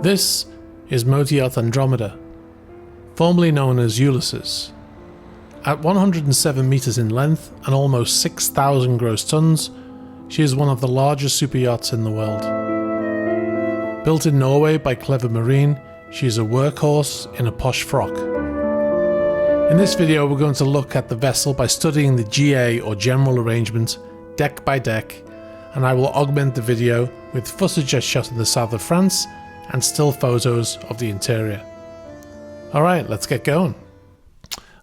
This is Mighty SuperYacht Andromeda, formerly known as Ulysses. At 107 meters in length and almost 6,000 gross tons, she is one of the largest super yachts in the world. Built in Norway by Clever Marine, she is a workhorse in a posh frock. In this video we're going to look at the vessel by studying the GA or general arrangement, deck by deck, and I will augment the video with footage I shot in the south of France and still photos of the interior. Alright, let's get going.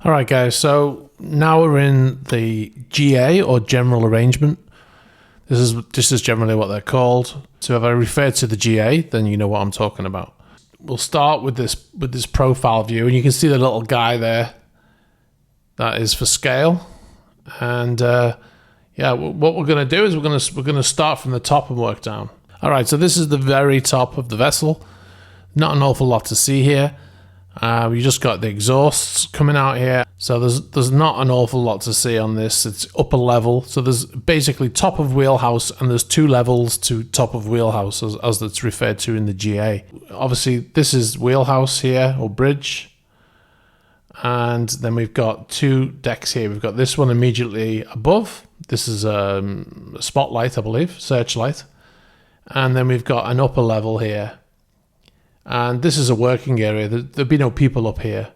Alright guys, so now we're in the GA or general arrangement. This is generally what they're called. So if I refer to the GA, then you know what I'm talking about. We'll start with this profile view, and you can see the little guy there. That is for scale. And yeah, what we're going to do is we're going to start from the top and work down. All right, so this is the very top of the vessel. Not an awful lot to see here. You just got the exhausts coming out here. So there's not an awful lot to see on this. It's upper level. So there's basically top of wheelhouse, and there's two levels to top of wheelhouse as it's referred to in the GA. Obviously, this is wheelhouse here, or bridge. And then we've got two decks here. We've got this one immediately above. This is a spotlight, I believe, searchlight. And then we've got an upper level here. And this is a working area. There'd be no people up here.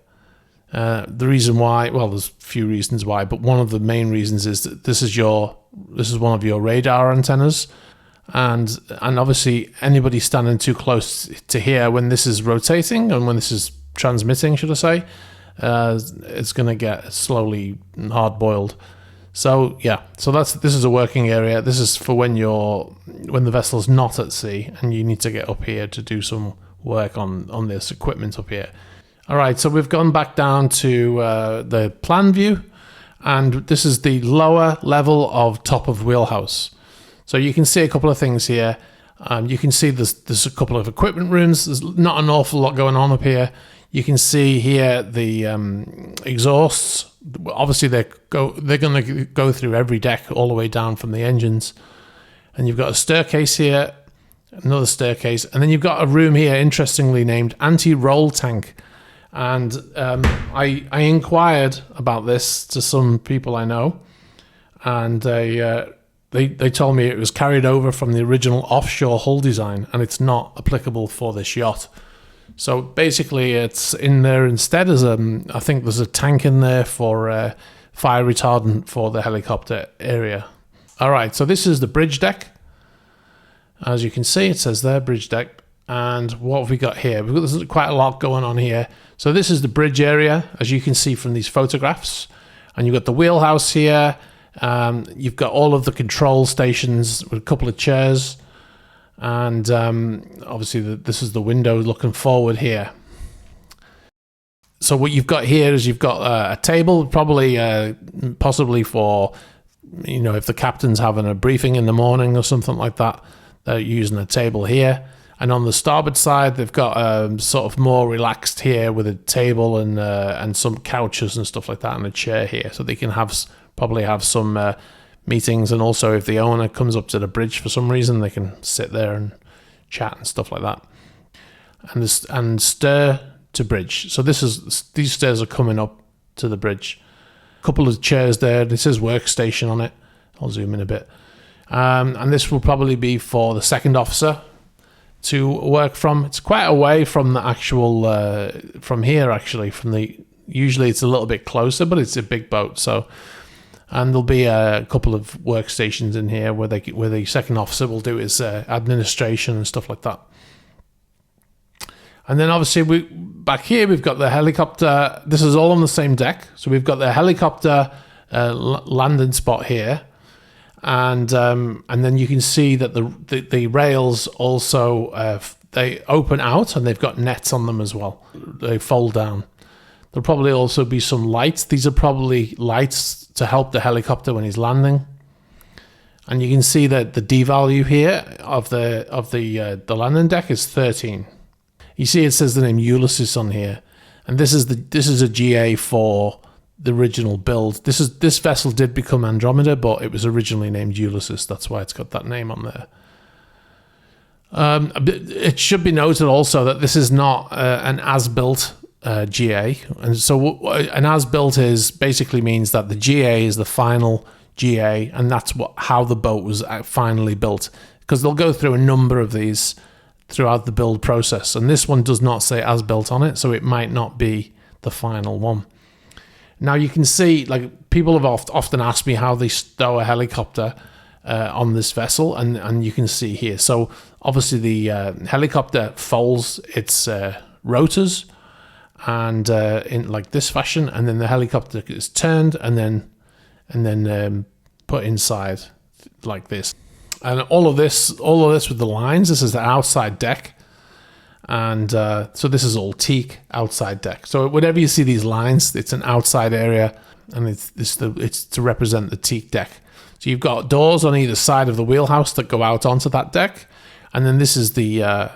The reason why, well, there's a few reasons why, but one of the main reasons is that this is one of your radar antennas. And obviously anybody standing too close to here when this is rotating and when this is transmitting, should I say, it's going to get slowly hard-boiled. So yeah, so this is a working area. This is for when the vessel's not at sea and you need to get up here to do some work on this equipment up here. All right, so we've gone back down to the plan view, and this is the lower level of top of wheelhouse. So you can see a couple of things here. You can see there's a couple of equipment rooms. There's not an awful lot going on up here. You can see here the exhausts. Obviously, they're going to go through every deck all the way down from the engines. And you've got a staircase here, another staircase, and then you've got a room here, interestingly named anti-roll tank. And I inquired about this to some people I know, and they told me it was carried over from the original offshore hull design, and it's not applicable for this yacht. So basically it's in there instead as I think there's a tank in there for fire retardant for the helicopter area. All right, so this is the bridge deck. As you can see, it says there, bridge deck. And what have we got here? There's quite a lot going on here. So this is the bridge area, as you can see from these photographs. And you've got the wheelhouse here. You've got all of the control stations with a couple of chairs. And obviously this is the window looking forward here. So what you've got here is you've got a table, probably possibly for, you know, if the captain's having a briefing in the morning or something like that, they're using a table here. And on the starboard side, they've got sort of more relaxed here with a table and some couches and stuff like that, and a chair here, so they can probably have some meetings. And also, if the owner comes up to the bridge for some reason, they can sit there and chat and stuff like that. And stair to bridge. So these stairs are coming up to the bridge. A couple of chairs there. This says workstation on it. I'll zoom in a bit. And this will probably be for the second officer to work from. It's quite away from the actual from here actually. Usually it's a little bit closer, but it's a big boat. So, and there'll be a couple of workstations in here where the second officer will do his administration and stuff like that. And then obviously back here we've got the helicopter. This is all on the same deck. So we've got the helicopter landing spot here. And then you can see that the rails also they open out, and they've got nets on them as well. They fold down. There'll probably also be some lights. These are probably lights to help the helicopter when he's landing. And you can see that the D value here of the landing deck is 13. You see it says the name Ulysses on here, and this is a GA for the original build. This vessel did become Andromeda, but it was originally named Ulysses. That's why it's got that name on there. It should be noted also that this is not an as-built GA, and so an as-built basically means that the GA is the final GA, and that's how the boat was finally built, because they'll go through a number of these throughout the build process, and this one does not say as-built on it, so it might not be the final one. Now you can see, like, people have often asked me how they stow a helicopter on this vessel, and you can see here. So obviously the helicopter folds its rotors and in like this fashion, and then the helicopter is turned and then put inside like this. And all of this with the lines. This is the outside deck, and so this is all teak outside deck. So whenever you see these lines, it's an outside area, and it's to represent the teak deck. So you've got doors on either side of the wheelhouse that go out onto that deck, and then this is the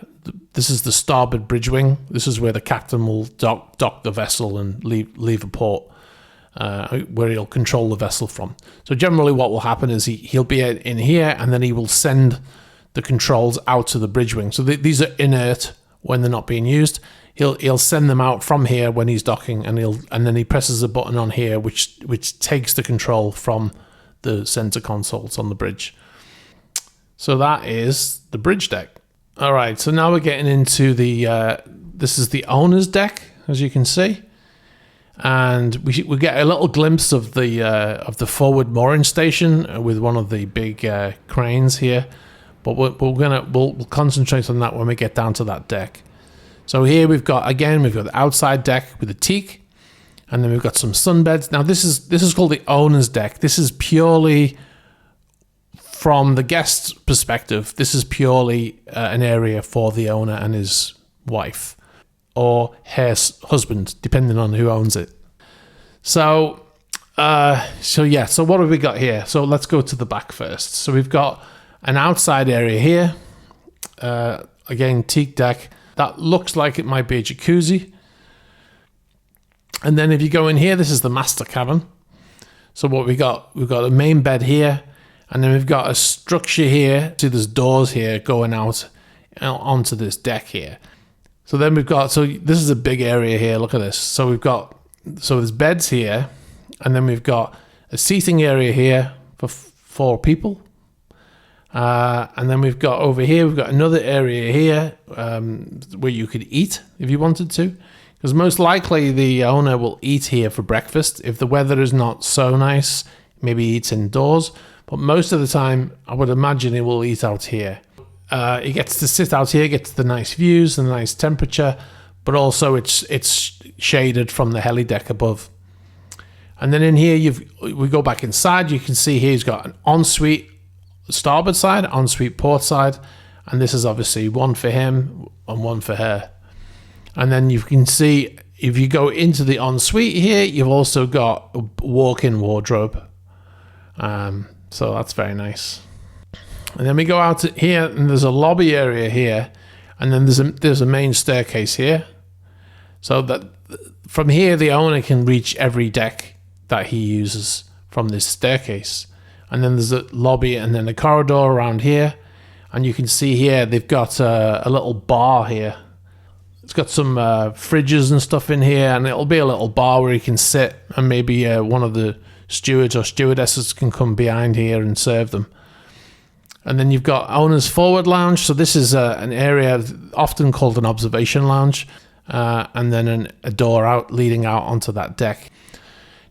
starboard bridge wing. This is where the captain will dock the vessel and leave a port where he'll control the vessel from. So generally what will happen is he'll be in here, and then he will send the controls out to the bridge wing. So these are inert when they're not being used. He'll send them out from here when he's docking, and then he presses a button on here which takes the control from the center consoles on the bridge. So that is the bridge deck. All right, so now we're getting into this is the owner's deck, as you can see, and we get a little glimpse of the forward mooring station with one of the big cranes here, but we'll concentrate on that when we get down to that deck. So here we've got the outside deck with the teak, and then we've got some sunbeds. Now this is called the owner's deck. This is purely from the guest's perspective. This is purely an area for the owner and his wife, or her husband, depending on who owns it. So yeah. So what have we got here? So let's go to the back first. So we've got an outside area here. Again, teak deck. That looks like it might be a jacuzzi. And then if you go in here, this is the master cabin. So what we've got a main bed here, and then we've got a structure here. See, there's doors here going out onto this deck here. So then this is a big area here. Look at this. So there's beds here, and then we've got a seating area here for 4 people. And then we've got over here, we've got another area here where you could eat if you wanted to. Because most likely the owner will eat here for breakfast. If the weather is not so nice, maybe he eats indoors. But most of the time, I would imagine he will eat out here. He gets to sit out here, gets the nice views and the nice temperature, but also it's shaded from the heli deck above. And then in here, we go back inside. You can see here he's got an ensuite starboard side, ensuite port side, and this is obviously one for him and one for her. And then you can see, if you go into the ensuite here, you've also got a walk-in wardrobe. So that's very nice. And then we go out here, and there's a lobby area here, and then there's a main staircase here. So that from here, the owner can reach every deck that he uses from this staircase. And then there's a lobby and then a corridor around here. And you can see here, they've got a little bar here. It's got some fridges and stuff in here, and it'll be a little bar where you can sit, and maybe one of the stewards or stewardesses can come behind here and serve them. And then you've got owner's forward lounge. So this is an area often called an observation lounge, and then a door leading out onto that deck.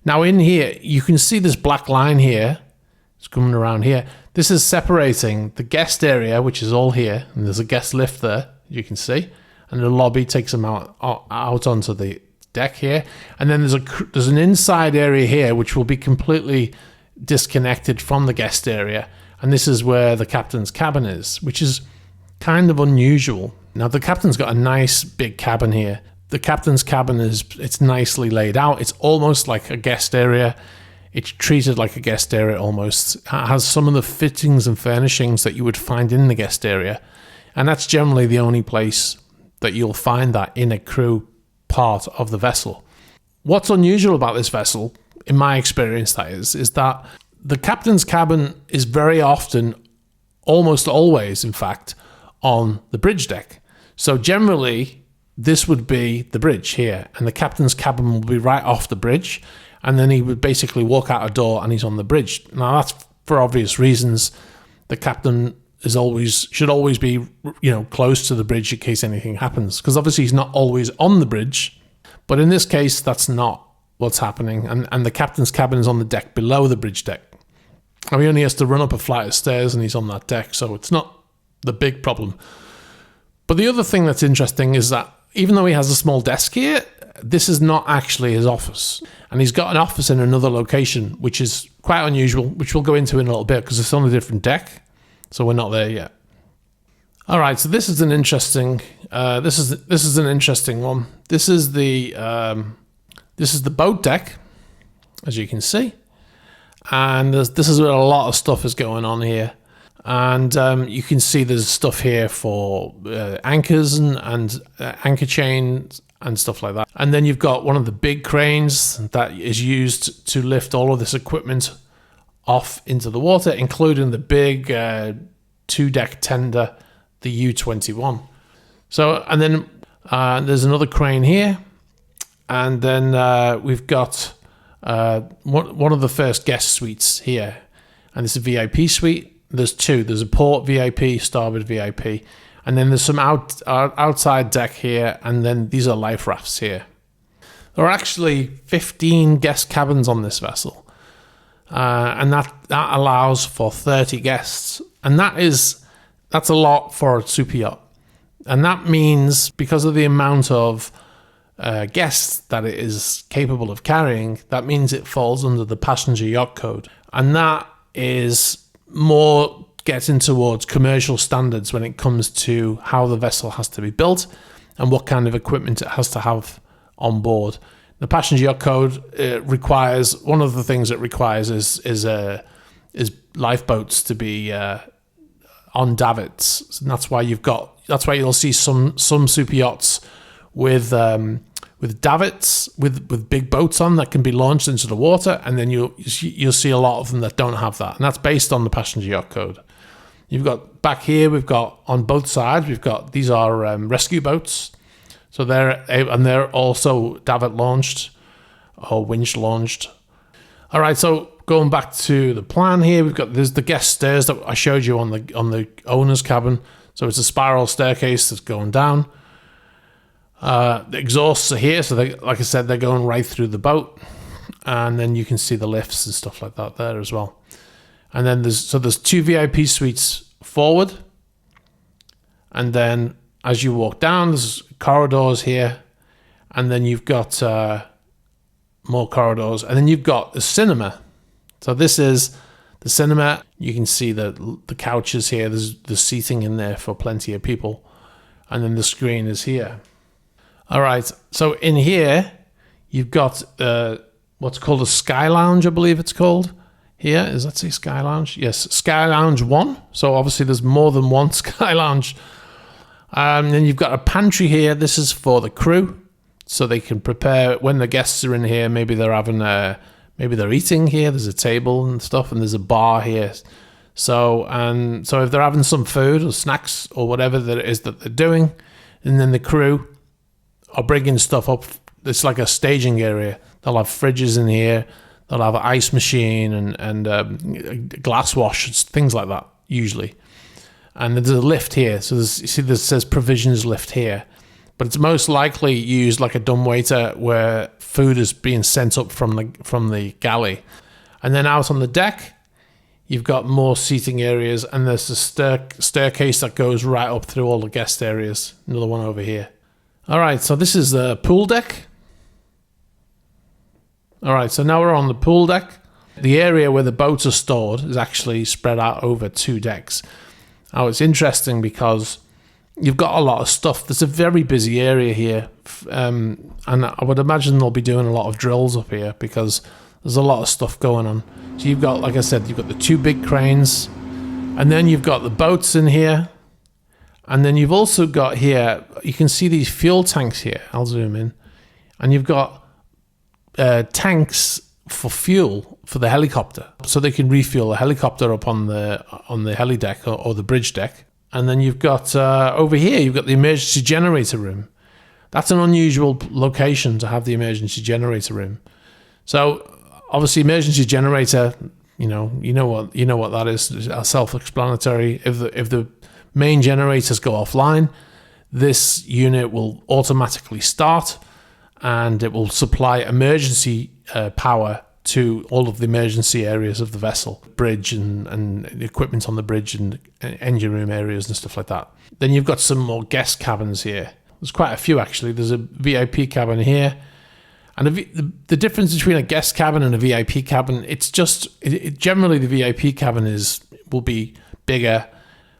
Now in here, you can see this black line here. It's coming around here. This is separating the guest area, which is all here, and there's a guest lift there, you can see, and the lobby takes them out onto the deck here. And then there's an inside area here, which will be completely disconnected from the guest area, and this is where the captain's cabin is, which is kind of unusual. Now the captain's got a nice big cabin here. The captain's cabin it's nicely laid out. It's almost like a guest area. It's treated like a guest area almost. It has some of the fittings and furnishings that you would find in the guest area. And that's generally the only place that you'll find that in a crew part of the vessel. What's unusual about this vessel, in my experience that is that the captain's cabin is very often, almost always in fact, on the bridge deck. So generally, this would be the bridge here, and the captain's cabin will be right off the bridge, and then he would basically walk out a door and he's on the bridge. Now that's for obvious reasons. The captain should always be, close to the bridge in case anything happens, because obviously he's not always on the bridge. But in this case, that's not what's happening, and the captain's cabin is on the deck below the bridge deck. And he only has to run up a flight of stairs and he's on that deck, so it's not the big problem. But the other thing that's interesting is that even though he has a small desk here, this is not actually his office. And he's got an office in another location, which is quite unusual, which we'll go into in a little bit because it's on a different deck. So we're not there yet. All right, so this is an interesting. This is an interesting one. This is the boat deck, as you can see, and this is where a lot of stuff is going on here. And you can see there's stuff here for anchors and anchor chains and stuff like that. And then you've got one of the big cranes that is used to lift all of this equipment off into the water, including the big 2-deck tender, the U21. So, and then there's another crane here, and then we've got one of the first guest suites here, and it's a VIP suite. There's two. There's a port VIP, starboard VIP, and then there's some outside deck here, and then these are life rafts here. There are actually 15 guest cabins on this vessel. And that allows for 30 guests, and that's a lot for a super yacht. And that means, because of the amount of guests that it is capable of carrying, that means it falls under the passenger yacht code, and that is more getting towards commercial standards when it comes to how the vessel has to be built and what kind of equipment it has to have on board. The passenger yacht code requires, one of the things it requires is lifeboats to be on davits. And that's why you'll see some super yachts with davits with big boats on that can be launched into the water, and then you'll see a lot of them that don't have that, and that's based on the passenger yacht code. You've got back here, we've got on both sides, these are rescue boats. So they're also davit launched or winch launched. All right, so going back to the plan here, there's the guest stairs that I showed you on the owner's cabin. So it's a spiral staircase that's going down. The exhausts are here, so like I said, they're going right through the boat, and then you can see the lifts and stuff like that there as well. And then there's two VIP suites forward, and then as you walk down, there's corridors here, and then you've got more corridors, and then you've got the cinema. So this is the cinema. You can see the couches here. There's seating in there for plenty of people, and then the screen is here. All right, so in here you've got what's called a Sky Lounge, I believe it's called. Here, does that say Sky Lounge? Yes, Sky Lounge 1. So obviously there's more than one Sky Lounge. Then you've got a pantry here. This is for the crew, so they can prepare when the guests are in here. Maybe they're having maybe they're eating here. There's a table and stuff, and there's a bar here. So if they're having some food or snacks or whatever that it is that they're doing, and then the crew are bringing stuff up. It's like a staging area. They'll have fridges in here. They'll have an ice machine and glass wash, things like that usually. And there's a lift here. So you see this says provisions lift here. But it's most likely used like a dumbwaiter where food is being sent up from the galley. And then out on the deck, you've got more seating areas, and there's a staircase that goes right up through all the guest areas. Another one over here. All right, so this is the pool deck. All right, so now we're on the pool deck. The area where the boats are stored is actually spread out over 2 decks. Now it's interesting because you've got a lot of stuff. There's a very busy area here, and I would imagine they'll be doing a lot of drills up here because there's a lot of stuff going on. So you've got, like I said, you've got the 2 big cranes, and then you've got the boats in here, and then you've also got here, you can see these fuel tanks here. I'll zoom in, and you've got tanks for fuel for the helicopter, so they can refuel the helicopter up on the heli deck or the bridge deck. And then you've got over here, you've got the emergency generator room. That's an unusual location to have the emergency generator room. So obviously, emergency generator, you know what that is. Self-explanatory. If the main generators go offline, this unit will automatically start, and it will supply emergency power to all of the emergency areas of the vessel, bridge and equipment on the bridge and engine room areas and stuff like that. Then you've got some more guest cabins here. There's quite a few actually. There's a VIP cabin here. And the difference between a guest cabin and a VIP cabin, it's just, generally the VIP cabin will be bigger,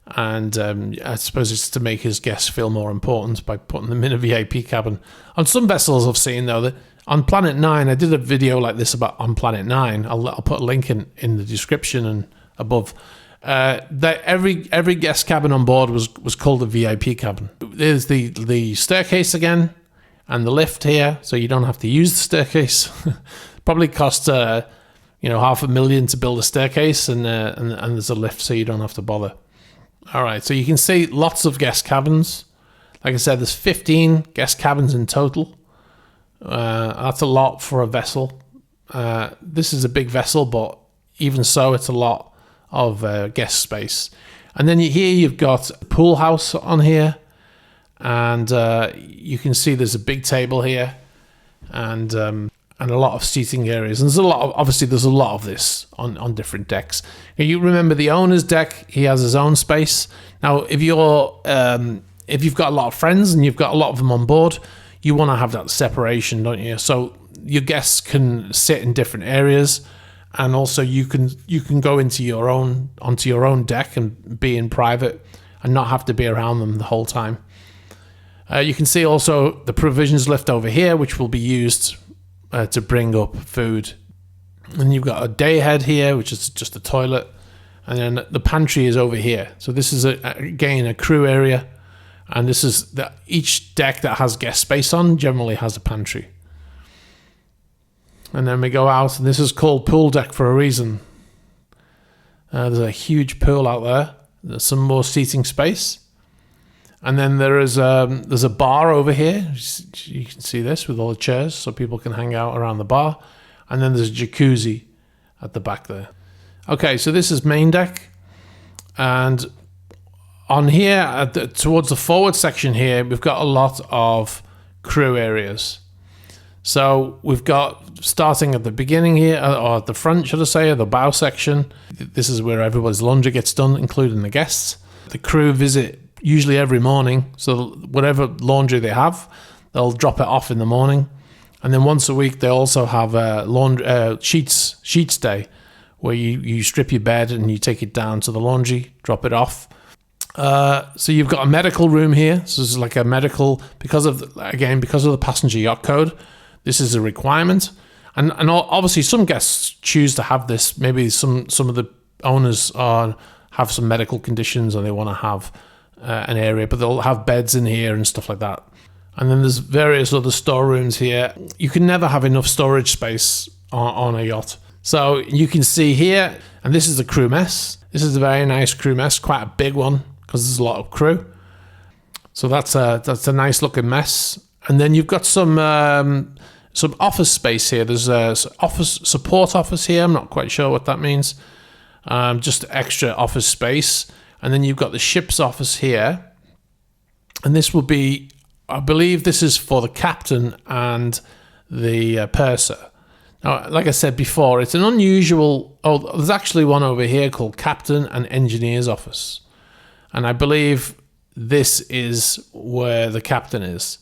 and I suppose it's to make his guests feel more important by putting them in a VIP cabin. On some vessels I've seen though, that on Planet 9, I did a video like this on Planet 9. I'll put a link in the description and above. That every guest cabin on board was called a VIP cabin. There's the staircase again, and the lift here, so you don't have to use the staircase. Probably cost $500,000 to build a staircase, and there's a lift, so you don't have to bother. All right, so you can see lots of guest cabins. Like I said, there's 15 guest cabins in total. That's a lot for a vessel. This is a big vessel, but even so, it's a lot of guest space. And then here you've got a pool house on here, and you can see there's a big table here, and a lot of seating areas. And there's a lot of this on different decks. Now, you remember the owner's deck; he has his own space. Now, if you've got a lot of friends and you've got a lot of them on board, you want to have that separation, don't you? So your guests can sit in different areas, and also you can go onto your own deck and be in private and not have to be around them the whole time. You can see also the provisions lift over here, which will be used to bring up food. And you've got a day head here, which is just a toilet, and then the pantry is over here. So this is again a crew area. And this is each deck that has guest space on generally has a pantry. And then we go out, and this is called pool deck for a reason. There's a huge pool out there. There's some more seating space. And then there's a bar over here. You can see this with all the chairs, so people can hang out around the bar. And then there's a jacuzzi at the back there. Okay, so this is main deck. And on here, towards the forward section here, we've got a lot of crew areas. So we've got, starting at the beginning here, or at the front, should I say, or the bow section. This is where everybody's laundry gets done, including the guests. The crew visit usually every morning, so whatever laundry they have, they'll drop it off in the morning. And then once a week, they also have a sheets day, where you strip your bed and you take it down to the laundry, drop it off. So you've got a medical room here. So this is like a medical, because of the passenger yacht code, this is a requirement. And obviously some guests choose to have this. Maybe some of the owners have some medical conditions and they want to have an area, but they'll have beds in here and stuff like that. And then there's various other storerooms here. You can never have enough storage space on a yacht. So you can see here, and this is the crew mess. This is a very nice crew mess, quite a big one, because there's a lot of crew. So that's a nice looking mess. And then you've got some office space here. There's a support office here. I'm not quite sure what that means. Just extra office space. And then you've got the ship's office here. And this will be, I believe this is for the captain and the purser. Now, like I said before, it's an unusual, there's actually one over here called captain and engineer's office. And I believe this is where the captain is.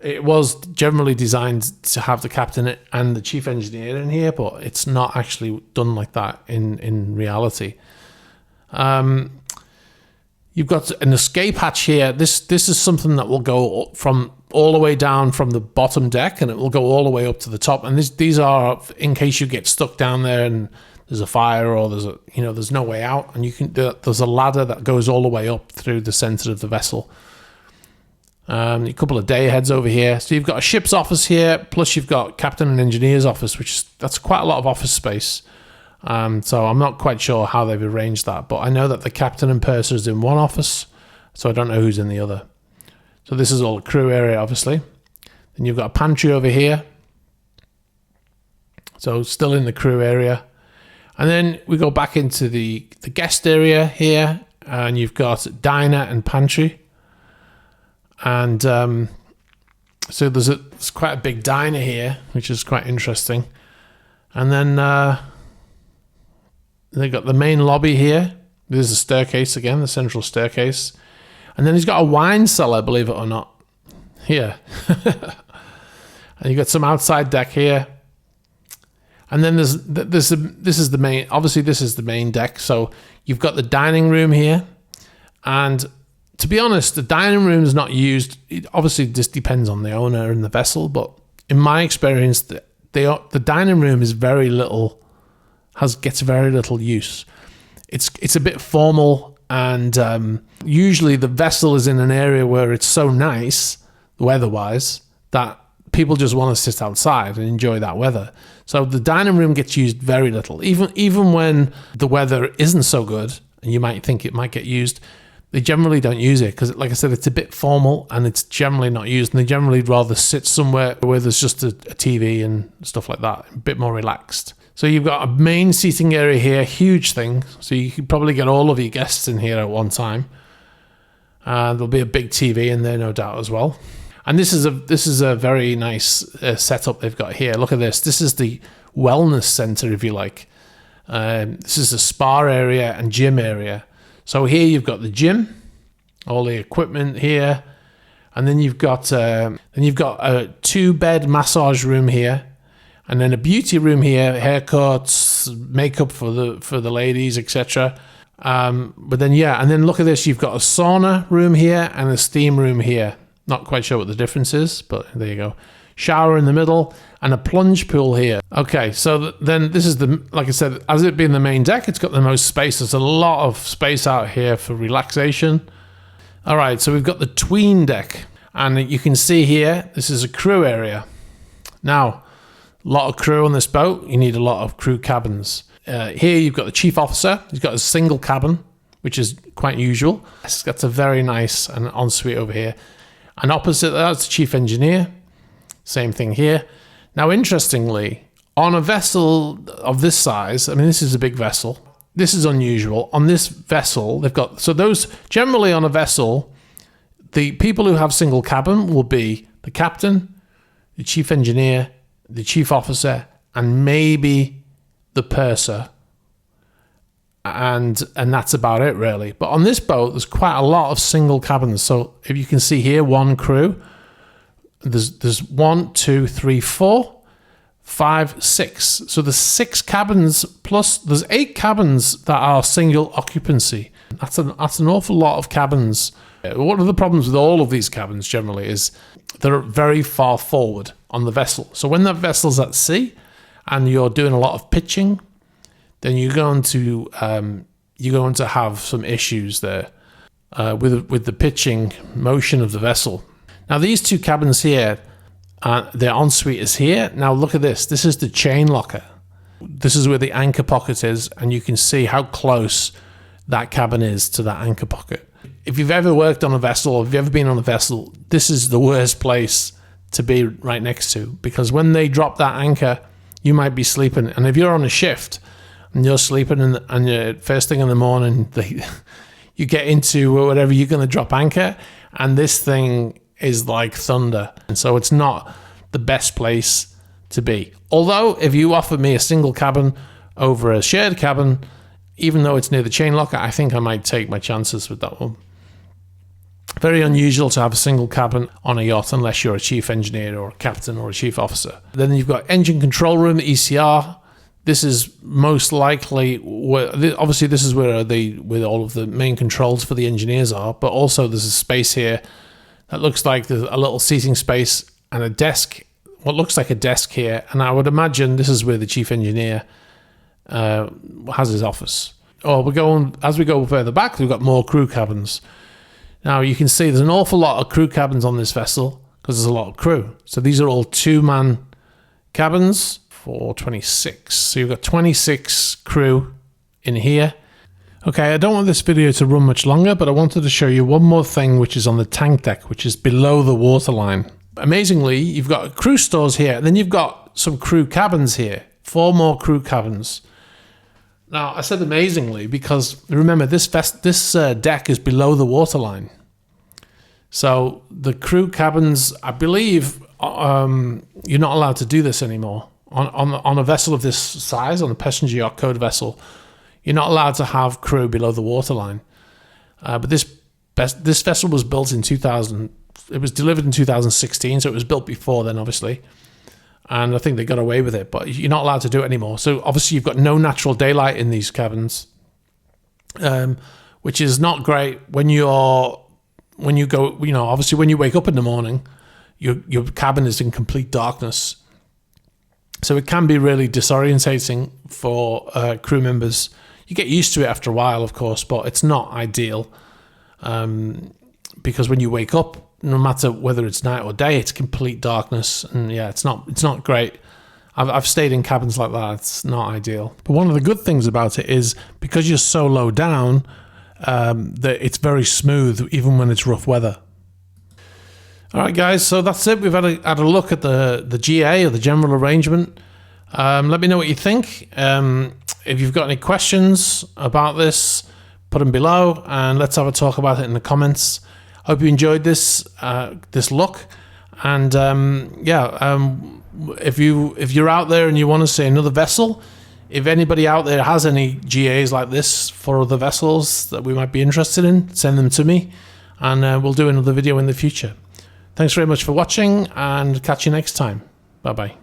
It was generally designed to have the captain and the chief engineer in here, but it's not actually done like that in reality. You've got an escape hatch here. This is something that will go from all the way down from the bottom deck, and it will go all the way up to the top. And these are in case you get stuck down there and there's a fire, or there's no way out, and there's a ladder that goes all the way up through the center of the vessel. A couple of day heads over here. So you've got a ship's office here, plus you've got captain and engineer's office, that's quite a lot of office space. So I'm not quite sure how they've arranged that, but I know that the captain and purser is in one office, so I don't know who's in the other. So this is all the crew area, obviously. Then you've got a pantry over here. So still in the crew area. And then we go back into the guest area here, and you've got diner and pantry. And so there's quite a big diner here, which is quite interesting. And then they've got the main lobby here. There's a staircase again, the central staircase. And then he's got a wine cellar, believe it or not, here. And you've got some outside deck here. And then this is the main, obviously this is the main deck. So you've got the dining room here. And to be honest, the dining room is not used. It obviously just depends on the owner and the vessel. But in my experience, the dining room is very little, gets very little use. It's a bit formal, and usually the vessel is in an area where it's so nice, weather-wise, that people just want to sit outside and enjoy that weather. So the dining room gets used very little. Even when the weather isn't so good, and you might think it might get used, they generally don't use it because, like I said, it's a bit formal and it's generally not used. And they generally rather sit somewhere where there's just a TV and stuff like that, a bit more relaxed. So you've got a main seating area here, huge thing. So you could probably get all of your guests in here at one time. There'll be a big TV in there, no doubt, as well. And this is a very nice setup they've got here. Look at this. This is the wellness center, if you like. This is a spa area and gym area. So here you've got the gym, all the equipment here, and then you've got a 2-bed massage room here, and then a beauty room here, haircuts, makeup for the ladies, etc. But then and then look at this. You've got a sauna room here and a steam room here. Not quite sure what the difference is, but there you go. Shower in the middle and a plunge pool here. Okay, so then this is like I said, as it being the main deck, it's got the most space. There's a lot of space out here for relaxation. All right, so we've got the tween deck, and you can see here, this is a crew area. Now, a lot of crew on this boat. You need a lot of crew cabins. Here you've got the chief officer. He's got a single cabin, which is quite usual. That's a very nice and ensuite over here. And opposite that's the chief engineer. Same thing here. Now, interestingly, on a vessel of this size, I mean, this is a big vessel. This is unusual. On this vessel, they've got, so those, generally on a vessel, the people who have single cabin will be the captain, the chief engineer, the chief officer, and maybe the purser. And that's about it, really. But on this boat, there's quite a lot of single cabins. So if you can see here, one crew, there's 1, 2, 3, 4, 5, 6. So there's 6 cabins, plus there's 8 cabins that are single occupancy. That's an awful lot of cabins. One of the problems with all of these cabins generally is they're very far forward on the vessel. So when that vessel's at sea and you're doing a lot of pitching, then you're going to have some issues there with the pitching motion of the vessel. Now these 2 cabins here, their ensuite is here. Now look at this. This is the chain locker. This is where the anchor pocket is, and you can see how close that cabin is to that anchor pocket. If you've ever worked on a vessel, or if you've ever been on a vessel, this is the worst place to be right next to, because when they drop that anchor, you might be sleeping, and if you're on a shift and you're sleeping and you're first thing in the morning, you get into whatever you're going to drop anchor, and this thing is like thunder. And so it's not the best place to be. Although if you offer me a single cabin over a shared cabin, even though it's near the chain locker, I think I might take my chances with that one. Very unusual to have a single cabin on a yacht unless you're a chief engineer or a captain or a chief officer. Then you've got engine control room, the ECR. This is most likely obviously this is where all of the main controls for the engineers are, but also there's a space here that looks like there's a little seating space and a desk, what looks like a desk here, and I would imagine this is where the chief engineer has his office. As we go further back, we've got more crew cabins. Now you can see there's an awful lot of crew cabins on this vessel because there's a lot of crew. So these are all 2-man cabins. 24, 26. So you've got 26 crew in here. Okay, I don't want this video to run much longer, but I wanted to show you one more thing which is on the tank deck, which is below the waterline. Amazingly, you've got crew stores here, and then you've got some crew cabins here. 4 more crew cabins. Now, I said amazingly because remember, this deck is below the waterline. So the crew cabins, I believe, you're not allowed to do this anymore. On a vessel of this size, on a passenger yacht code vessel, you're not allowed to have crew below the waterline. But this vessel was built in 2000. It was delivered in 2016, so it was built before then, obviously. And I think they got away with it, but you're not allowed to do it anymore. So obviously you've got no natural daylight in these cabins, which is not great when you go, obviously when you wake up in the morning, your cabin is in complete darkness. So it can be really disorientating for crew members. You get used to it after a while, of course, but it's not ideal because when you wake up, no matter whether it's night or day, it's complete darkness, and yeah, it's not great. I've stayed in cabins like that. It's not ideal. But one of the good things about it is because you're so low down, that it's very smooth even when it's rough weather. All right, guys, so that's it. We've had a look at the GA, or the general arrangement. Let me know what you think. If you've got any questions about this, put them below, and let's have a talk about it in the comments. Hope you enjoyed this look, and if you're out there and you want to see another vessel, if anybody out there has any GAs like this for other vessels that we might be interested in, send them to me, and we'll do another video in the future. Thanks very much for watching, and catch you next time. Bye bye.